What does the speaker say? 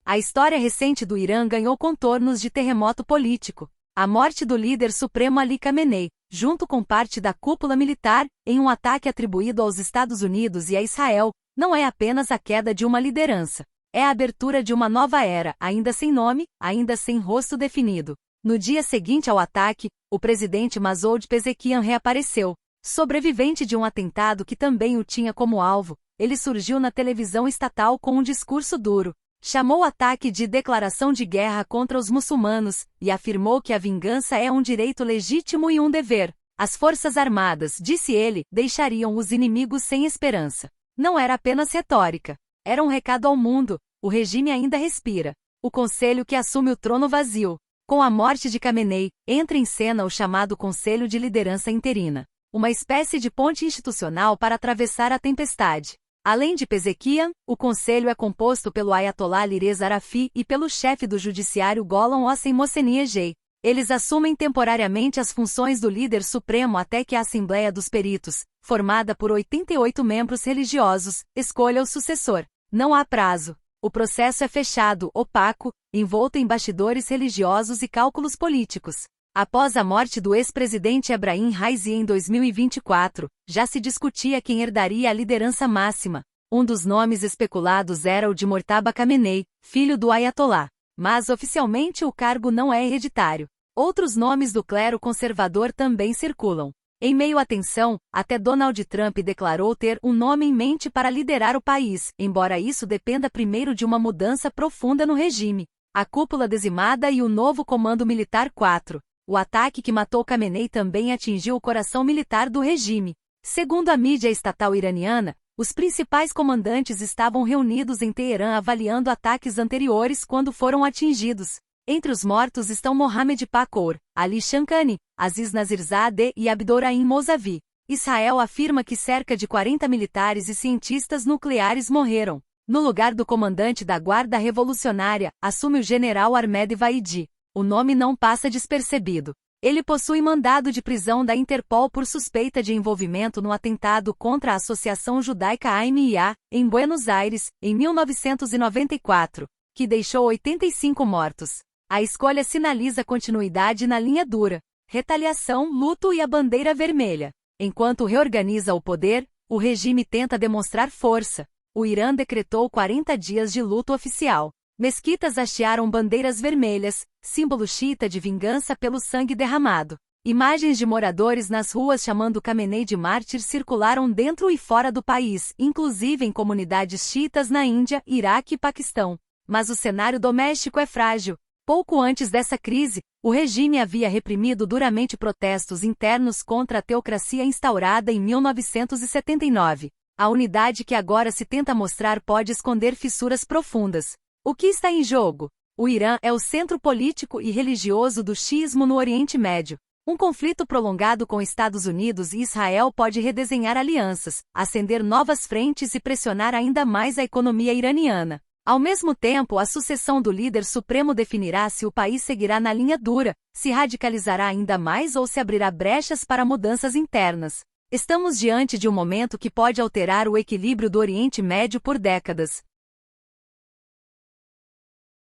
A história recente do Irã ganhou contornos de terremoto político. A morte do líder supremo Ali Khamenei, junto com parte da cúpula militar, em um ataque atribuído aos Estados Unidos e a Israel, não é apenas a queda de uma liderança. É a abertura de uma nova era, ainda sem nome, ainda sem rosto definido. No dia seguinte ao ataque, o presidente Masoud Pezeshkian reapareceu. Sobrevivente de um atentado que também o tinha como alvo, ele surgiu na televisão estatal com um discurso duro. Chamou o ataque de declaração de guerra contra os muçulmanos, e afirmou que a vingança é um direito legítimo e um dever. As Forças Armadas, disse ele, deixariam os inimigos sem esperança. Não era apenas retórica. Era um recado ao mundo: o regime ainda respira. O conselho que assume o trono vazio. Com a morte de Khamenei, entra em cena o chamado Conselho de Liderança Interina. Uma espécie de ponte institucional para atravessar a tempestade. Além de Pezeshkian, o conselho é composto pelo Ayatollah Ali Reza Arafi e pelo chefe do judiciário Gholam Hossein Mohseni Ejei. Eles assumem temporariamente as funções do líder supremo até que a Assembleia dos Peritos, formada por 88 membros religiosos, escolha o sucessor. Não há prazo. O processo é fechado, opaco, envolto em bastidores religiosos e cálculos políticos. Após a morte do ex-presidente Ebrahim Raisi em 2024, já se discutia quem herdaria a liderança máxima. Um dos nomes especulados era o de Mortaba Khamenei, filho do Ayatollah. Mas oficialmente o cargo não é hereditário. Outros nomes do clero conservador também circulam. Em meio à tensão, até Donald Trump declarou ter um nome em mente para liderar o país, embora isso dependa primeiro de uma mudança profunda no regime. A cúpula dizimada e o novo comando militar 4. O ataque que matou Khamenei também atingiu o coração militar do regime. Segundo a mídia estatal iraniana, os principais comandantes estavam reunidos em Teherã avaliando ataques anteriores quando foram atingidos. Entre os mortos estão Mohamed Pakour, Ali Shankani, Aziz Nazirzadeh e Abdourahim Mousavi. Israel afirma que cerca de 40 militares e cientistas nucleares morreram. No lugar do comandante da Guarda Revolucionária, assume o general Ahmed Vaidi. O nome não passa despercebido. Ele possui mandado de prisão da Interpol por suspeita de envolvimento no atentado contra a Associação Judaica AMIA, em Buenos Aires, em 1994, que deixou 85 mortos. A escolha sinaliza continuidade na linha dura: retaliação, luto e a bandeira vermelha. Enquanto reorganiza o poder, o regime tenta demonstrar força. O Irã decretou 40 dias de luto oficial. Mesquitas hastearam bandeiras vermelhas, símbolo xiita de vingança pelo sangue derramado. Imagens de moradores nas ruas chamando Khamenei de mártir circularam dentro e fora do país, inclusive em comunidades xiitas na Índia, Iraque e Paquistão. Mas o cenário doméstico é frágil. Pouco antes dessa crise, o regime havia reprimido duramente protestos internos contra a teocracia instaurada em 1979. A unidade que agora se tenta mostrar pode esconder fissuras profundas. O que está em jogo? O Irã é o centro político e religioso do xiismo no Oriente Médio. Um conflito prolongado com Estados Unidos e Israel pode redesenhar alianças, acender novas frentes e pressionar ainda mais a economia iraniana. Ao mesmo tempo, a sucessão do líder supremo definirá se o país seguirá na linha dura, se radicalizará ainda mais ou se abrirá brechas para mudanças internas. Estamos diante de um momento que pode alterar o equilíbrio do Oriente Médio por décadas.